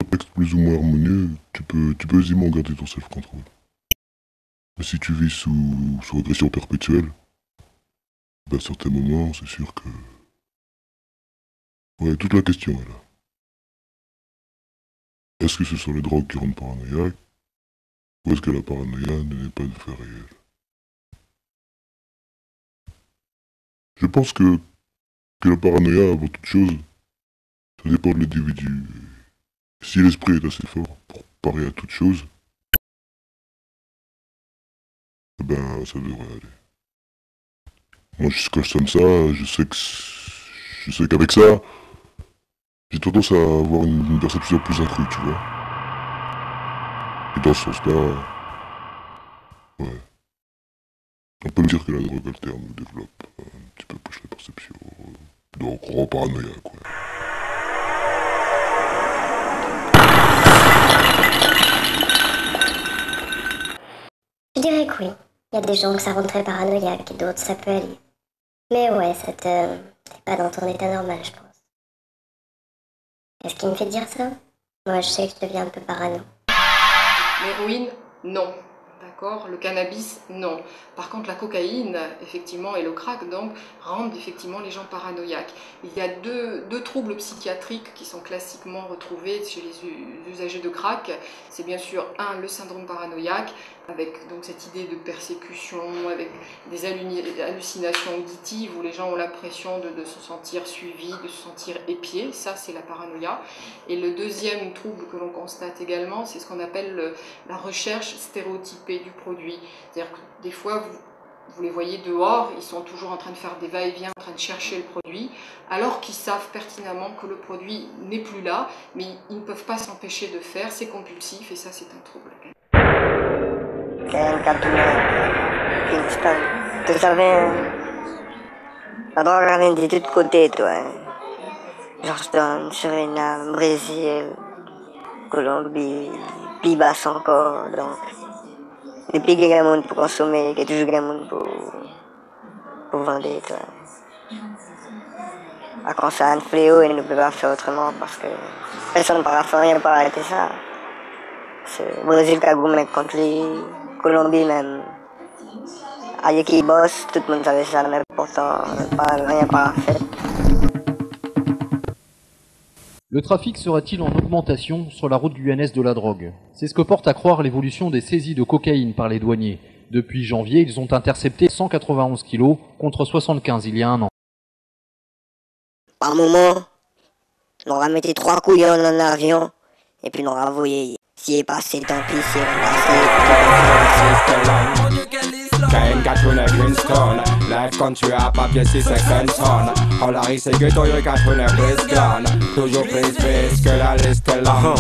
contexte plus ou moins harmonieux, tu peux aisément garder ton self-control. Mais si tu vis sous agression perpétuelle, à certains moments, c'est sûr que... Ouais, toute la question est là. Est-ce que ce sont les drogues qui rendent paranoïaque, ou est-ce que la paranoïa n'est pas de fait réel? Je pense que la paranoïa, avant toute chose, ça dépend de l'individu. Si l'esprit est assez fort pour parer à toute chose, eh ben ça devrait aller. Moi, quand je sonne ça, je sais qu'avec ça, j'ai tendance à avoir une perception plus accrue, tu vois. Et dans ce sens-là, ouais. On peut me dire que la drogue alterne ou développe un petit peu plus la perception. Donc, on rend paranoïaque, quoi. Je dirais que oui. Il y a des gens que ça rend très paranoïaque et d'autres ça peut aller. Mais ouais, t'es pas dans ton état normal, je pense. Est-ce qui me fait dire ça? Moi, je sais que je deviens un peu parano. L'héroïne, non. D'accord. Le cannabis, non. Par contre, la cocaïne, effectivement, et le crack, donc, rendent effectivement les gens paranoïaques. Il y a deux troubles psychiatriques qui sont classiquement retrouvés chez les usagers de crack. C'est bien sûr, le syndrome paranoïaque, avec donc cette idée de persécution, avec des hallucinations auditives où les gens ont l'impression de se sentir suivis, de se sentir épiés. Ça, c'est la paranoïa. Et le deuxième trouble que l'on constate également, c'est ce qu'on appelle la recherche stéréotypée du produit. C'est-à-dire que des fois, vous les voyez dehors, ils sont toujours en train de faire des va-et-vient, en train de chercher le produit, alors qu'ils savent pertinemment que le produit n'est plus là, mais ils ne peuvent pas s'empêcher de faire, c'est compulsif, et ça, c'est un trouble. Kayak instant. Terus drogue ada di tout côté, toi. Jordan, Suriname, Brésil, Colombie, Pays Bas encore, donc. Depuis qu'il y a monde pour consommer, il y a toujours un monde pour vendre, toi. Quand c'est un fléau, il ne peut pas faire autrement parce que personne ne pourra faire rien pour arrêter ça. C'est Brésil qui a goûté contre lui. Colombie même, ailleurs qui bosse, tout le monde savait ça, mais pourtant, rien pas fait. Le trafic serait-il en augmentation sur la route guyanaise de la drogue? C'est ce que porte à croire l'évolution des saisies de cocaïne par les douaniers. Depuis janvier, ils ont intercepté 191 kilos contre 75 il y a un an. Par moment, on aura mis 3 couillons dans l'avion, et puis on aura envoyé. S'il est passé, tant pis, s'il est Kain Katrina Kingston, live country à papier 6 secondes. On la risque que toi y'a Katrina Brisbane. Toujours plus que la liste est longue.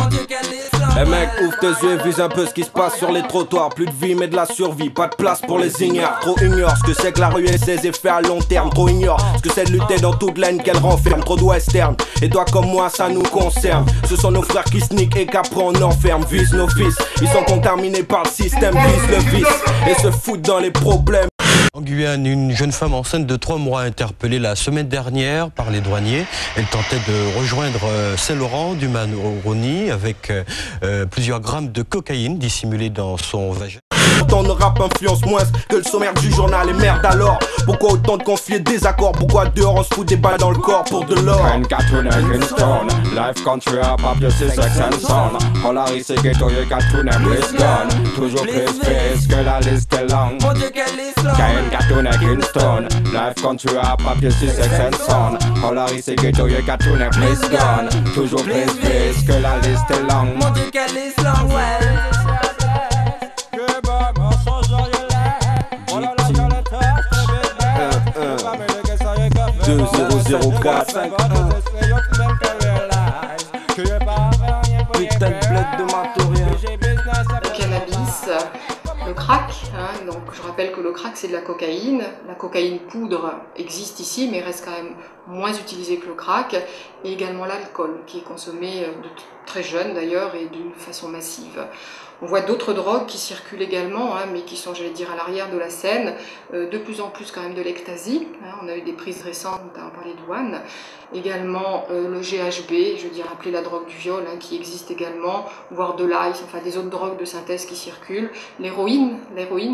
Eh mec, ouvre tes yeux, vise un peu ce qui se passe sur les trottoirs. Plus de vie mais de la survie, pas de place pour les ignares. Trop ignore ce que c'est que la rue et ses effets à long terme. Trop ignore ce que c'est de lutter dans toute laine qu'elle renferme. Trop de western, et toi comme moi ça nous concerne. Ce sont nos frères qui sneak et qu'après on enferme. Vise nos fils, ils sont contaminés par le système. Vise le vice et se foutent dans les problèmes. En Guyane, une jeune femme enceinte de 3 mois interpellée la semaine dernière par les douaniers. Elle tentait de rejoindre Saint-Laurent du Maroni avec plusieurs grammes de cocaïne dissimulée dans son vagin. Autant de rap influence moins que le sommaire du journal. Et merde alors, pourquoi autant de conflits et désaccords? Pourquoi dehors on se fout des balles dans le corps pour de l'or? Kain Katrina Kingston, live country à papier 6 secondes. On la risque que toi y'a Katrina Brisbane. Toujours plus que la liste est longue. Kain Katrina Kingston, live country à papier 6 secondes. On la risque que toi y'a Katrina Brisbane. Toujours plus que la liste est longue. Mon Dieu quelle liste longue, ouais. 2004. Putain de bled de Martorien. Le cannabis, le crack crack, hein, donc je rappelle que le crack c'est de la cocaïne. La cocaïne poudre existe ici mais reste quand même moins utilisée que le crack. Et également l'alcool qui est consommé de très jeune d'ailleurs et d'une façon massive. On voit d'autres drogues qui circulent également, hein, mais qui sont, j'allais dire, à l'arrière de la scène. De plus en plus quand même de l'ecstasy. Hein, on a eu des prises récentes, notamment par les douanes. Également le GHB, je veux dire appelé la drogue du viol, hein, qui existe également, voire de l'ice, enfin des autres drogues de synthèse qui circulent. L'héroïne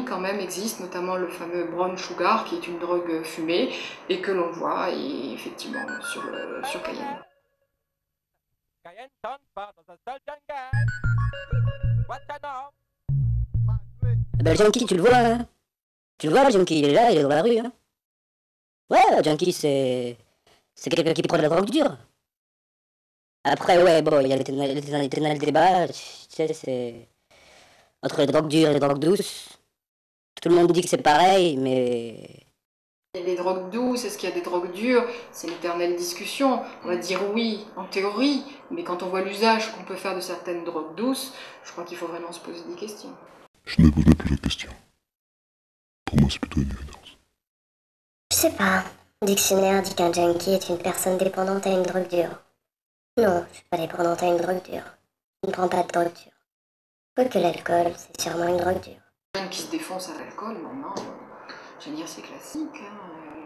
quand même existe, notamment le fameux brown sugar, qui est une drogue fumée, et que l'on voit et, effectivement sur Cayenne. Ben, le junkie, tu le vois, hein. Tu le vois, le junkie, il est là, il est dans la rue, hein. Ouais, le junkie, c'est quelqu'un qui prend de la drogue dure. Après, ouais, bon, il y a l'éternel débat, tu sais, c'est entre les drogues dures et les drogues douces. Tout le monde dit que c'est pareil, mais... Les drogues douces, est-ce qu'il y a des drogues dures? C'est l'éternelle discussion. On va dire oui, en théorie, mais quand on voit l'usage qu'on peut faire de certaines drogues douces, je crois qu'il faut vraiment se poser des questions. Je ne me pose même plus la question. Pour moi, c'est plutôt une évidence. Je sais pas. Dictionnaire dit qu'un junkie est une personne dépendante à une drogue dure. Non, je suis pas dépendante à une drogue dure. Je ne prends pas de drogue dure. Quoique l'alcool, c'est sûrement une drogue dure. Un jeune qui se défonce à l'alcool, maintenant, je veux dire, c'est classique. Hein.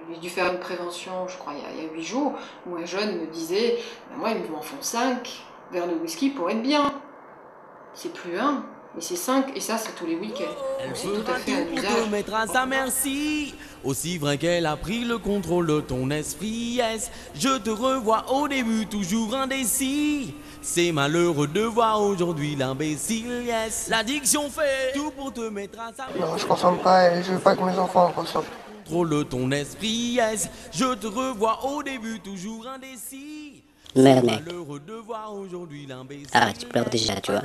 J'ai dû faire une prévention, je crois, il y a 8 jours, où un jeune me disait « Moi, il m'en font 5 verres de whisky pour être bien. C'est plus 1, mais c'est 5, et ça, c'est tous les week-ends. » C'est tout à fait un usage. Te mettre à sa merci. Aussi vrai qu'elle a pris le contrôle de ton esprit, yes. Je te revois au début, toujours indécis. C'est malheureux de voir aujourd'hui l'imbécile, yes. L'addiction fait tout pour te mettre à sa merci. Non, je consomme pas et je veux pas que mes enfants en consomment. Contrôle de ton esprit, yes. Je te revois au début, toujours indécis. Merde, mec. Malheureux de voir aujourd'hui l'imbécile. Arrête, tu pleures déjà, tu vois.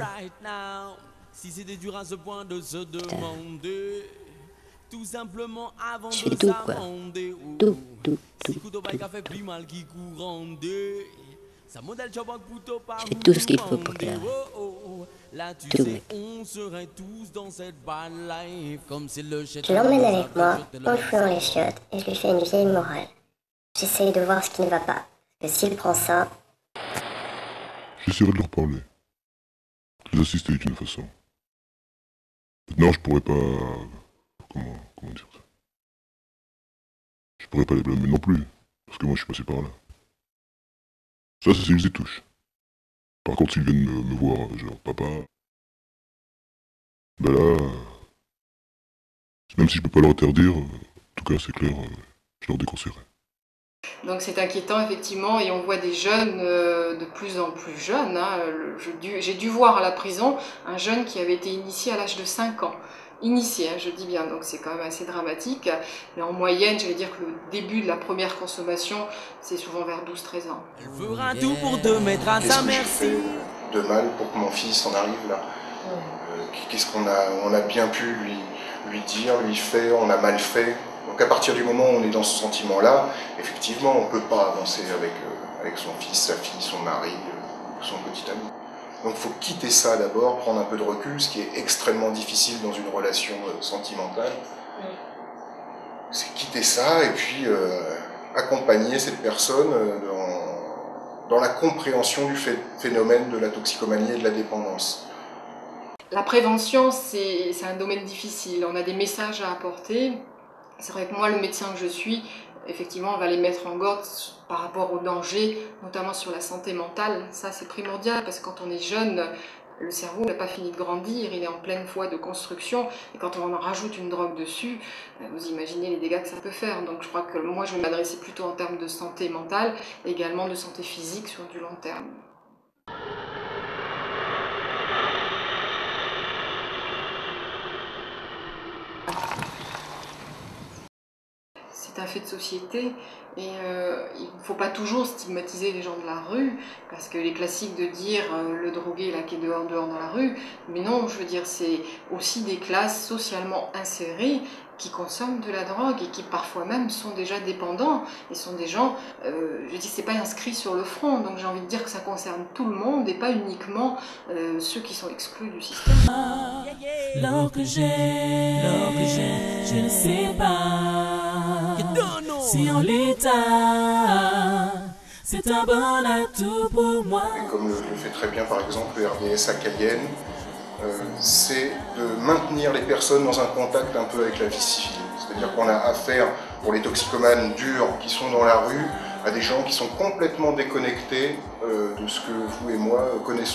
Si c'était dur à ce point de se demander, tout simplement avant je fais de tout, quoi. Tout. Si Couteau-Bike a fait plus mal qu'il courandait, sa modèle je fais tout ce qu'il faut pour que là, tu tout, sais, mec. on serait tous dans cette bad life, comme c'est le Je l'emmène avec moi, on le fout dans les chiottes, et je lui fais une vieille morale. J'essaye de voir ce qui ne va pas. Parce que s'il prend ça... J'essaierai de leur parler. De les assister d'une façon. Maintenant, je pourrais pas... Comment dire ça? Je pourrais pas les blâmer non plus, parce que moi je suis passé par là. Ça, c'est s'ils y touchent. Par contre, s'ils viennent me voir, genre, papa... Ben là... Même si je peux pas leur interdire, en tout cas, c'est clair, je leur déconseillerai. Donc c'est inquiétant effectivement, et on voit des jeunes de plus en plus jeunes. Hein. J'ai dû voir à la prison un jeune qui avait été initié à l'âge de 5 ans. Initié, hein, je dis bien, donc c'est quand même assez dramatique. Mais en moyenne, je vais dire que le début de la première consommation, c'est souvent vers 12-13 ans. Elle fera tout pour te mettre à sa merci. De mal pour que mon fils en arrive là. Qu'est-ce qu'on a bien pu lui dire, lui faire, on a mal fait. Donc à partir du moment où on est dans ce sentiment-là, effectivement, on ne peut pas avancer avec son fils, sa fille, son mari, son petit ami. Donc il faut quitter ça d'abord, prendre un peu de recul, ce qui est extrêmement difficile dans une relation sentimentale. C'est quitter ça et puis accompagner cette personne dans la compréhension du phénomène de la toxicomanie et de la dépendance. La prévention, c'est un domaine difficile. On a des messages à apporter. C'est vrai que moi, le médecin que je suis, effectivement, on va les mettre en garde par rapport aux dangers, notamment sur la santé mentale. Ça, c'est primordial, parce que quand on est jeune, le cerveau n'a pas fini de grandir, il est en pleine voie de construction, et quand on en rajoute une drogue dessus, vous imaginez les dégâts que ça peut faire. Donc je crois que moi, je vais m'adresser plutôt en termes de santé mentale, et également de santé physique sur du long terme. C'est un fait de société. Et il ne faut pas toujours stigmatiser les gens de la rue, parce que les classiques de dire le drogué là qui est dehors dans la rue, mais non, je veux dire, c'est aussi des classes socialement insérées qui consomment de la drogue et qui parfois même sont déjà dépendants et sont des gens, je dis, c'est pas inscrit sur le front, donc j'ai envie de dire que ça concerne tout le monde et pas uniquement ceux qui sont exclus du système. L'or que j'ai, je ne sais pas si en l'état, c'est un bon atout pour moi. Et comme le fait très bien par exemple le RDS à Cayenne, c'est de maintenir les personnes dans un contact un peu avec la vie civile. C'est-à-dire qu'on a affaire, pour les toxicomanes durs qui sont dans la rue, à des gens qui sont complètement déconnectés de ce que vous et moi connaissons.